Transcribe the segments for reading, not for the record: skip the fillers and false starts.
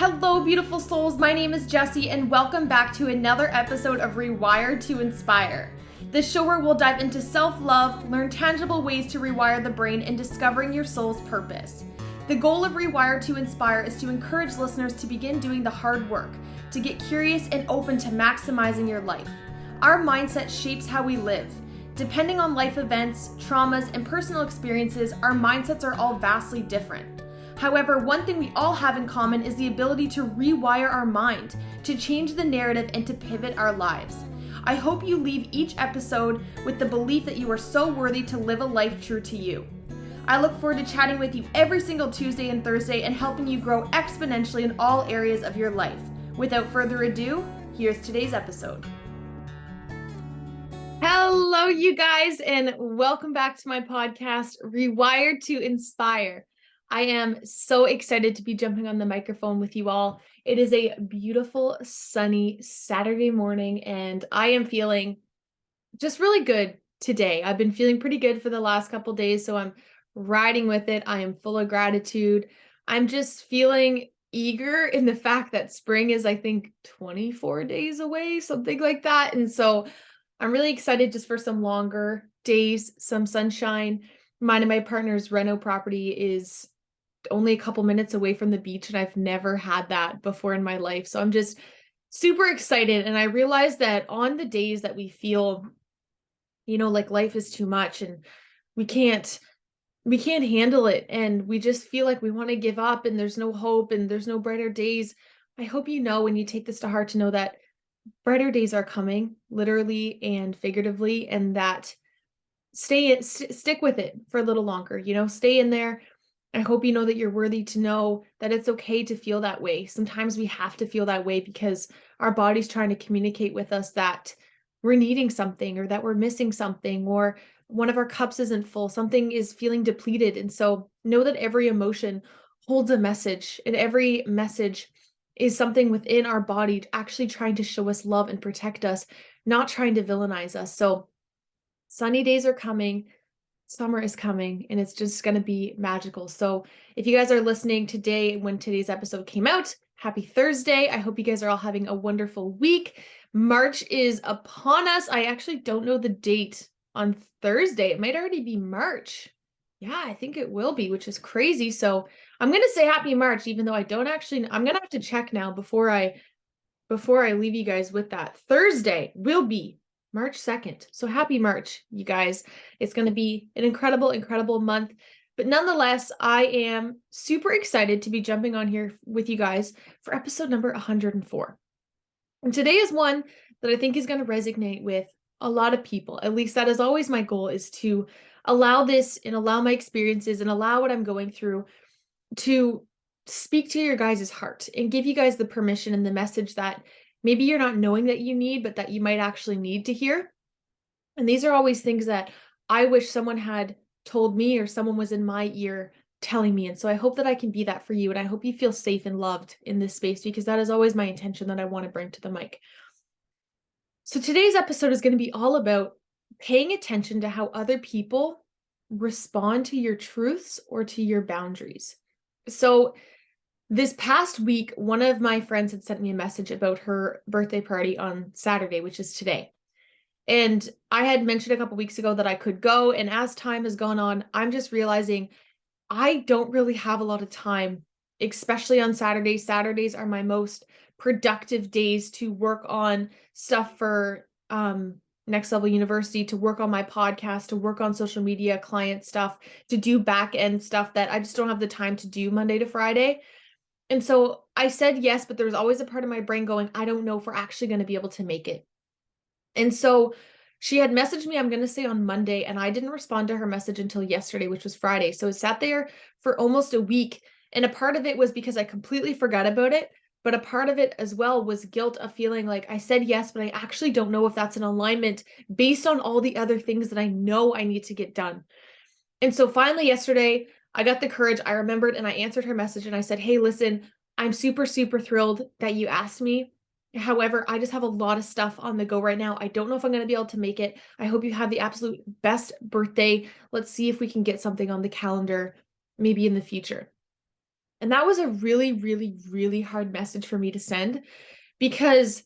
Hello, beautiful souls. My name is Jessie, and welcome back to another episode of Rewire to Inspire. The show where we'll dive into self-love, learn tangible ways to rewire the brain, and discovering your soul's purpose. The goal of Rewire to Inspire is to encourage listeners to begin doing the hard work, to get curious and open to maximizing your life. Our mindset shapes how we live. Depending on life events, traumas, and personal experiences, our mindsets are all vastly different. However, one thing we all have in common is the ability to rewire our mind, to change the narrative, and to pivot our lives. I hope you leave each episode with the belief that you are so worthy to live a life true to you. I look forward to chatting with you every single Tuesday and Thursday and helping you grow exponentially in all areas of your life. Without further ado, here's today's episode. Hello, you guys, and welcome back to my podcast, Rewired to Inspire. I am so excited to be jumping on the microphone with you all. It is a beautiful, sunny Saturday morning, and I am feeling just really good today. I've been feeling pretty good for the last couple days, so I'm riding with it. I am full of gratitude. I'm just feeling eager in the fact that spring is, I think, 24 days away, something like that. And so I'm really excited just for some longer days, some sunshine. Mine and my partner's reno property is only a couple minutes away from the beach, and I've never had that before in my life. So I'm just super excited. And I realized that on the days that we feel, like life is too much and we can't handle it, and we just feel like we want to give up and there's no hope and there's no brighter days, I hope when you take this to heart, to know that brighter days are coming, literally and figuratively, and that stick with it for a little longer, stay in there. I hope you know that you're worthy to know that it's okay to feel that way. Sometimes we have to feel that way because our body's trying to communicate with us that we're needing something, or that we're missing something, or one of our cups isn't full, something is feeling depleted. And so know that every emotion holds a message, and every message is something within our body actually trying to show us love and protect us, not trying to villainize us. So sunny days are coming. Summer is coming, and it's just going to be magical. So if you guys are listening today, when today's episode came out, happy Thursday. I hope you guys are all having a wonderful week. March is upon us. I actually don't know the date on Thursday. It might already be March. Yeah, I think it will be, which is crazy. So I'm going to say happy March, even though I don't actually, I'm going to have to check now before I leave you guys with that. Thursday will be March 2nd. So happy March, you guys. It's going to be an incredible, incredible month. But nonetheless, I am super excited to be jumping on here with you guys for episode number 104. And today is one that I think is going to resonate with a lot of people. At least that is always my goal, is to allow this and allow my experiences and allow what I'm going through to speak to your guys' heart and give you guys the permission and the message that maybe you're not knowing that you need, but that you might actually need to hear. And these are always things that I wish someone had told me, or someone was in my ear telling me. And so I hope that I can be that for you. And I hope you feel safe and loved in this space, because that is always my intention that I want to bring to the mic. So today's episode is going to be all about paying attention to how other people respond to your truths or to your boundaries. So this past week, one of my friends had sent me a message about her birthday party on Saturday, which is today. And I had mentioned a couple weeks ago that I could go. And as time has gone on, I'm just realizing I don't really have a lot of time, especially on Saturdays. Saturdays are my most productive days to work on stuff for Next Level University, to work on my podcast, to work on social media, client stuff, to do back end stuff that I just don't have the time to do Monday to Friday. And so I said yes, but there was always a part of my brain going, I don't know if we're actually going to be able to make it. And so she had messaged me, I'm going to say on Monday, and I didn't respond to her message until yesterday, which was Friday. So it sat there for almost a week. And a part of it was because I completely forgot about it. But a part of it as well was guilt of feeling like I said yes, but I actually don't know if that's in alignment based on all the other things that I know I need to get done. And so finally yesterday, I got the courage, I remembered, and I answered her message, and I said, hey, listen, I'm super, super thrilled that you asked me. However, I just have a lot of stuff on the go right now. I don't know if I'm going to be able to make it. I hope you have the absolute best birthday. Let's see if we can get something on the calendar, maybe in the future. And that was a really, really, really hard message for me to send because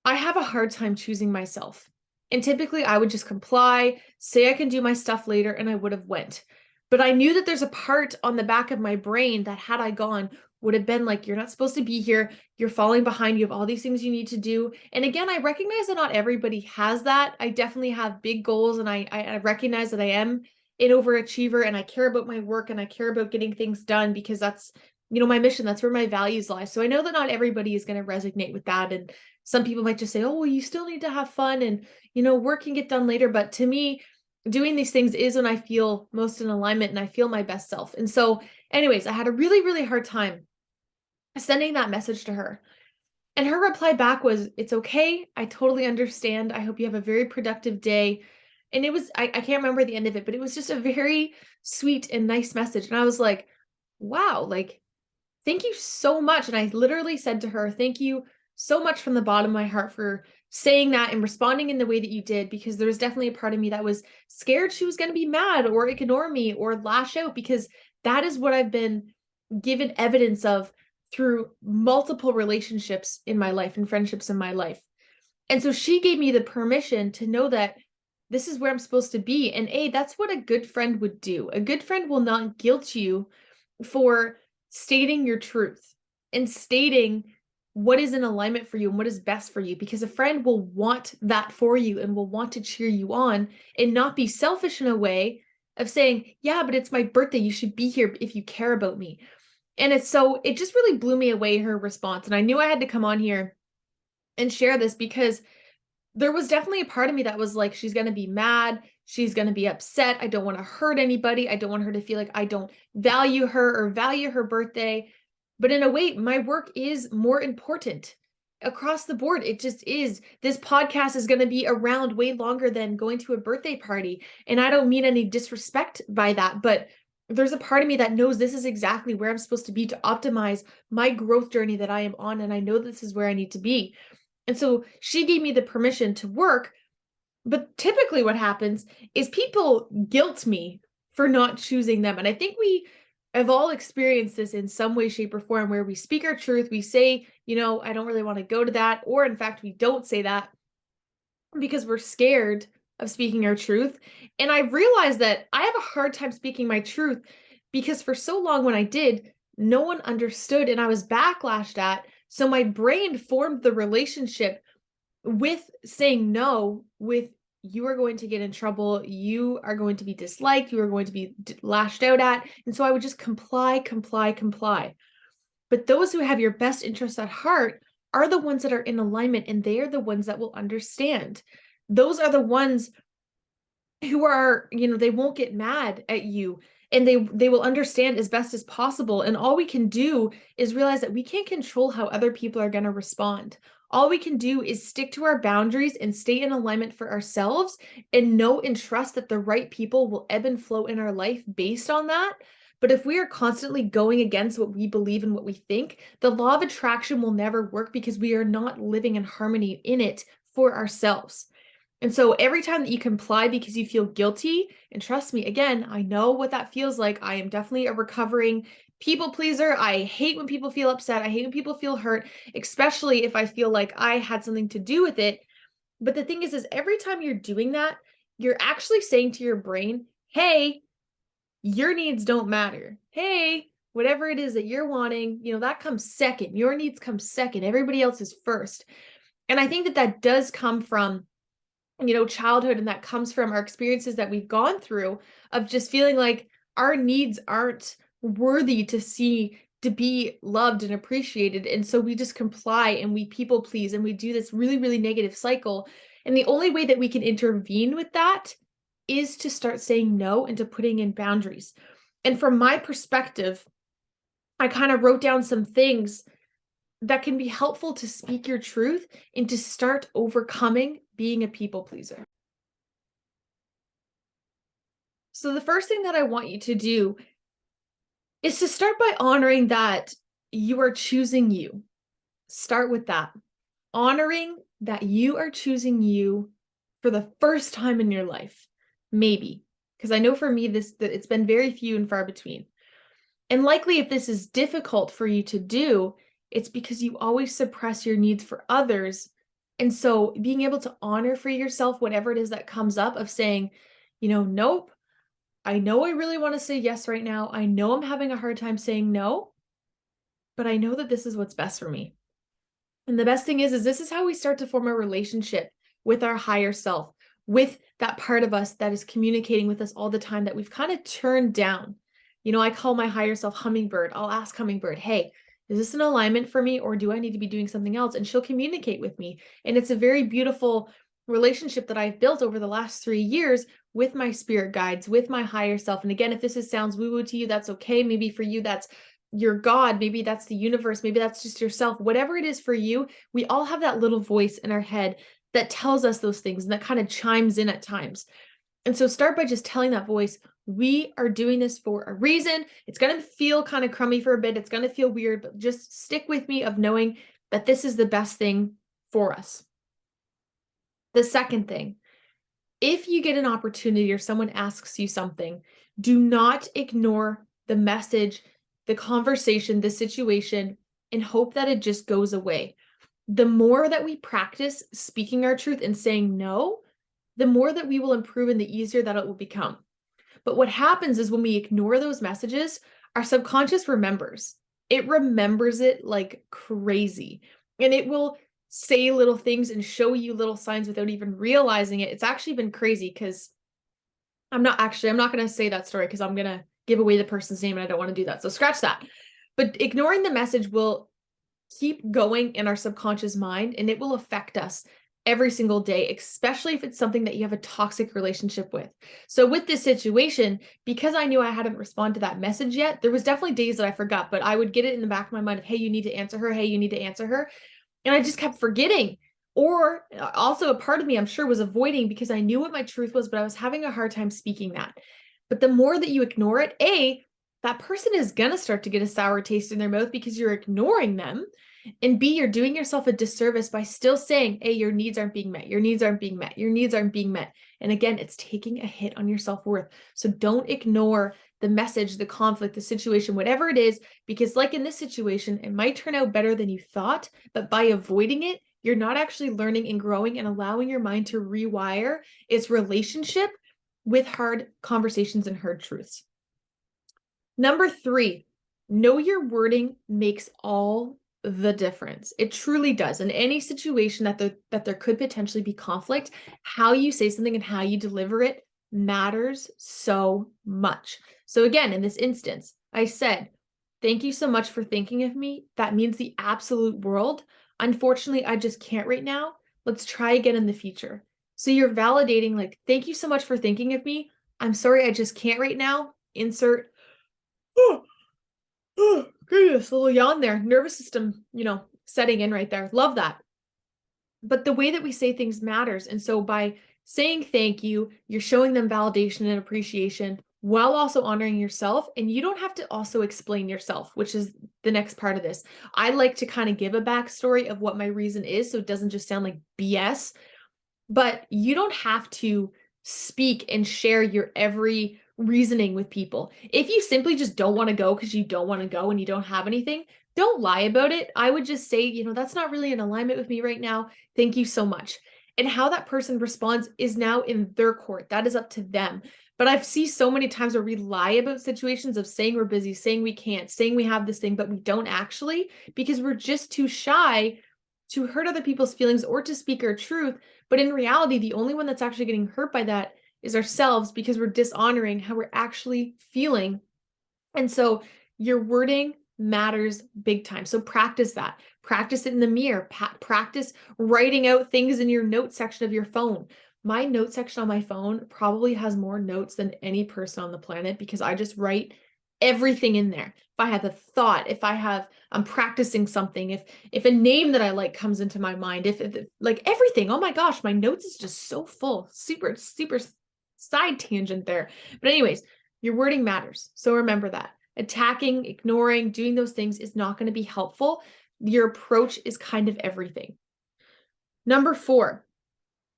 I have a hard time choosing myself. And typically I would just comply, say I can do my stuff later, and I would have went. But I knew that there's a part on the back of my brain that had I gone would have been like, you're not supposed to be here. You're falling behind. You have all these things you need to do. And again, I recognize that not everybody has that. I definitely have big goals, and I recognize that I am an overachiever, and I care about my work, and I care about getting things done because that's, my mission. That's where my values lie. So I know that not everybody is going to resonate with that. And some people might just say, oh, well, you still need to have fun and, work can get done later. But to me, doing these things is when I feel most in alignment and I feel my best self. And so anyways, I had a really, really hard time sending that message to her. And her reply back was, it's okay. I totally understand. I hope you have a very productive day. And it was, I can't remember the end of it, but it was just a very sweet and nice message. And I was like, wow, like, thank you so much. And I literally said to her, thank you so much from the bottom of my heart for saying that and responding in the way that you did, because there was definitely a part of me that was scared she was going to be mad or ignore me or lash out, because that is what I've been given evidence of through multiple relationships in my life and friendships in my life. And so she gave me the permission to know that this is where I'm supposed to be. And that's what a good friend would do. A good friend will not guilt you for stating your truth and stating what is in alignment for you and what is best for you, because a friend will want that for you and will want to cheer you on and not be selfish in a way of saying, yeah, but it's my birthday. You should be here if you care about me. And it just really blew me away, her response. And I knew I had to come on here and share this because there was definitely a part of me that was like, she's going to be mad. She's going to be upset. I don't want to hurt anybody. I don't want her to feel like I don't value her or value her birthday. But in a way, my work is more important across the board. It just is. This podcast is going to be around way longer than going to a birthday party. And I don't mean any disrespect by that, but there's a part of me that knows this is exactly where I'm supposed to be to optimize my growth journey that I am on. And I know this is where I need to be. And so she gave me the permission to work. But typically what happens is people guilt me for not choosing them. And I think we have all experienced this in some way, shape, or form, where we speak our truth. We say, I don't really want to go to that. Or in fact, we don't say that because we're scared of speaking our truth. And I realized that I have a hard time speaking my truth because for so long when I did, no one understood and I was backlashed at. So my brain formed the relationship with saying no, with you are going to get in trouble, you are going to be disliked, you are going to be lashed out at. And so I would just comply. But those who have your best interests at heart are the ones that are in alignment, and they are the ones that will understand. Those are the ones who are, they won't get mad at you, and they will understand as best as possible. And all we can do is realize that we can't control how other people are going to respond. All we can do is stick to our boundaries and stay in alignment for ourselves, and know and trust that the right people will ebb and flow in our life based on that. But if we are constantly going against what we believe and what we think, the law of attraction will never work because we are not living in harmony in it for ourselves. And so every time that you comply because you feel guilty, and trust me, again, I know what that feels like. I am definitely a recovering people pleaser. I hate when people feel upset. I hate when people feel hurt, especially if I feel like I had something to do with it. But the thing is every time you're doing that, you're actually saying to your brain, hey, your needs don't matter. Hey, whatever it is that you're wanting, that comes second. Your needs come second. Everybody else is first. And I think that that does come from childhood, and that comes from our experiences that we've gone through of just feeling like our needs aren't worthy to be loved and appreciated. And so we just comply and we people please, and we do this really, really negative cycle. And the only way that we can intervene with that is to start saying no and to putting in boundaries. And from my perspective, I kind of wrote down some things that can be helpful to speak your truth and to start overcoming being a people pleaser. So the first thing that I want you to do is to start by honoring that you are choosing you. Start with that. Honoring that you are choosing you for the first time in your life. Maybe. Because I know for me, it's been very few and far between. And likely if this is difficult for you to do, it's because you always suppress your needs for others. And so being able to honor for yourself whatever it is that comes up of saying, nope, I know I really want to say yes right now. I know I'm having a hard time saying no, but I know that this is what's best for me. And the best thing is this is how we start to form a relationship with our higher self, with that part of us that is communicating with us all the time that we've kind of turned down. I call my higher self Hummingbird. I'll ask Hummingbird, hey, is this an alignment for me or do I need to be doing something else? And she'll communicate with me. And it's a very beautiful relationship that I've built over the last 3 years with my spirit guides, with my higher self. And again, if sounds woo-woo to you, that's okay. Maybe for you, that's your God, maybe that's the universe, maybe that's just yourself, whatever it is for you, we all have that little voice in our head that tells us those things and that kind of chimes in at times. And so start by just telling that voice, we are doing this for a reason. It's going to feel kind of crummy for a bit. It's going to feel weird, but just stick with me of knowing that this is the best thing for us. The second thing, if you get an opportunity or someone asks you something, do not ignore the message, the conversation, the situation, and hope that it just goes away. The more that we practice speaking our truth and saying no, the more that we will improve and the easier that it will become. But what happens is when we ignore those messages, our subconscious remembers. It remembers it like crazy. And it will say little things and show you little signs without even realizing it. It's actually been crazy because I'm not going to say that story because I'm going to give away the person's name and I don't want to do that. So scratch that. But ignoring the message will keep going in our subconscious mind and it will affect us every single day, especially if it's something that you have a toxic relationship with. So with this situation, because I knew I hadn't responded to that message yet, there was definitely days that I forgot, but I would get it in the back of my mind of, hey, you need to answer her. Hey, you need to answer her. And I just kept forgetting. Or also a part of me, I'm sure, was avoiding because I knew what my truth was, but I was having a hard time speaking that. But the more that you ignore it, that person is going to start to get a sour taste in their mouth because you're ignoring them. And B, you're doing yourself a disservice by still saying, hey, your needs aren't being met. Your needs aren't being met. Your needs aren't being met. And again, it's taking a hit on your self-worth. So don't ignore the message, the conflict, the situation, whatever it is, because like in this situation, it might turn out better than you thought, but by avoiding it, you're not actually learning and growing and allowing your mind to rewire its relationship with hard conversations and hard truths. Number 3, know your wording makes all the difference. It truly does. In any situation that there could potentially be conflict, how you say something and how you deliver it matters so much. So again, in this instance, I said, thank you so much for thinking of me. That means the absolute world. Unfortunately, I just can't right now. Let's try again in the future. So you're validating like, thank you so much for thinking of me. I'm sorry, I just can't right now. Insert goodness, a little yawn there. Nervous system, setting in right there. Love that. But the way that we say things matters. And so by saying thank you, you're showing them validation and appreciation while also honoring yourself. And you don't have to also explain yourself, which is the next part of this. I like to kind of give a backstory of what my reason is so it doesn't just sound like BS. But you don't have to speak and share your every reasoning with people. If you simply just don't want to go because you don't want to go and you don't have anything, don't lie about it. I would just say, that's not really in alignment with me right now. Thank you so much. And how that person responds is now in their court. That is up to them. But I've seen so many times where we lie about situations of saying we're busy, saying we can't, saying we have this thing, but we don't actually because we're just too shy to hurt other people's feelings or to speak our truth. But in reality, the only one that's actually getting hurt by that is ourselves because we're dishonoring how we're actually feeling. And so your wording matters big time. So practice that. Practice it in the mirror. Practice writing out things in your note section of your phone. My note section on my phone probably has more notes than any person on the planet because I just write everything in there. If I have a thought, if I'm practicing something, if a name that I like comes into my mind, if like everything, oh my gosh, my notes is just so full, super, super side tangent there. But anyways, your wording matters. So remember that. Attacking, ignoring, doing those things is not going to be helpful. Your approach is kind of everything. Number 4,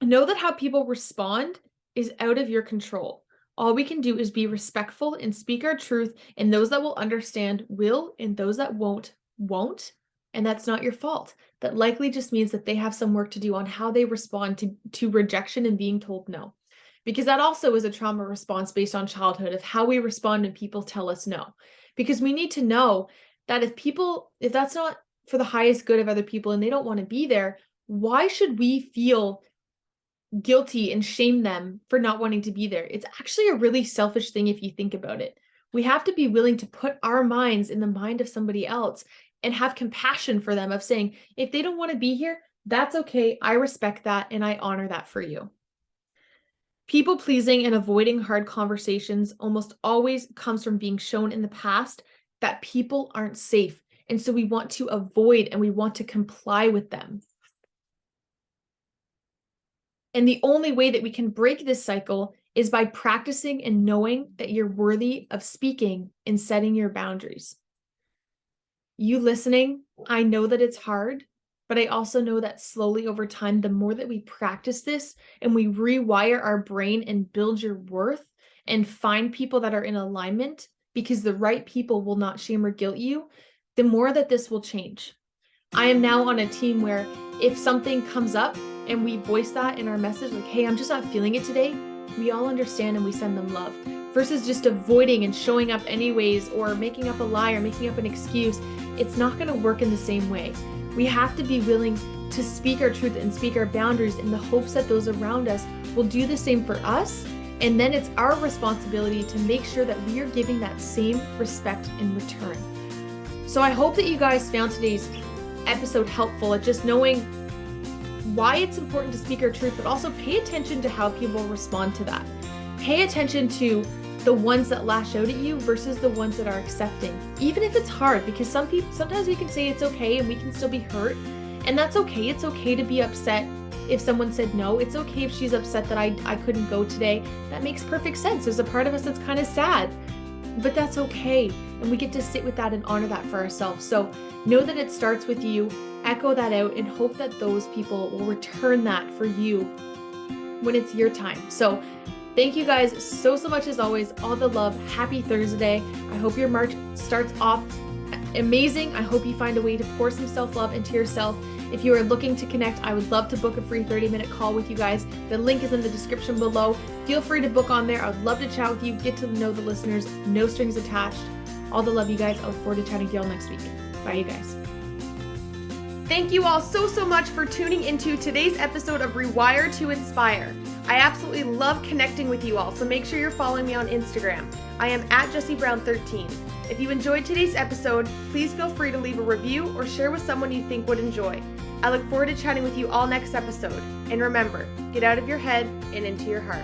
know that how people respond is out of your control. All we can do is be respectful and speak our truth, and those that will understand will, and those that won't. And that's not your fault. That likely just means that they have some work to do on how they respond to rejection and being told no. Because that also is a trauma response based on childhood of how we respond when people tell us no. Because we need to know that if that's not for the highest good of other people and they don't want to be there, why should we feel guilty and shame them for not wanting to be there? It's actually a really selfish thing if you think about it. We have to be willing to put our minds in the mind of somebody else and have compassion for them of saying, if they don't want to be here, that's okay. I respect that and I honor that for you. People pleasing and avoiding hard conversations almost always comes from being shown in the past that people aren't safe. And so we want to avoid and we want to comply with them. And the only way that we can break this cycle is by practicing and knowing that you're worthy of speaking and setting your boundaries. You listening, I know that it's hard, but I also know that slowly over time, the more that we practice this and we rewire our brain and build your worth and find people that are in alignment, because the right people will not shame or guilt you, the more that this will change. I am now on a team where if something comes up and we voice that in our message, like, hey, I'm just not feeling it today, we all understand and we send them love, versus just avoiding and showing up anyways or making up a lie or making up an excuse. It's not going to work in the same way. We have to be willing to speak our truth and speak our boundaries in the hopes that those around us will do the same for us. And then it's our responsibility to make sure that we are giving that same respect in return. So I hope that you guys found today's episode helpful at just knowing why it's important to speak our truth, but also pay attention to how people respond to that. Pay attention to the ones that lash out at you versus the ones that are accepting, even if it's hard, because sometimes we can say it's okay and we can still be hurt, and that's okay. It's okay to be upset if someone said no. It's okay if she's upset that I couldn't go today. That makes perfect sense. There's a part of us that's kind of sad, but that's okay. And we get to sit with that and honor that for ourselves. So know that it starts with you. Echo that out and hope that those people will return that for you when it's your time. So thank you guys so much as always. All the love. Happy Thursday. I hope your March starts off amazing. I hope you find a way to pour some self-love into yourself. If you are looking to connect, I would love to book a free 30-minute call with you guys. The link is in the description below. Feel free to book on there. I would love to chat with you, get to know the listeners, no strings attached. All the love, you guys. I look forward to chatting to you all next week. Bye, you guys. Thank you all so much for tuning into today's episode of Rewire to Inspire. I absolutely love connecting with you all, so make sure you're following me on Instagram. I am at Jessie Brown 13. If you enjoyed today's episode, please feel free to leave a review or share with someone you think would enjoy. I look forward to chatting with you all next episode. And remember, get out of your head and into your heart.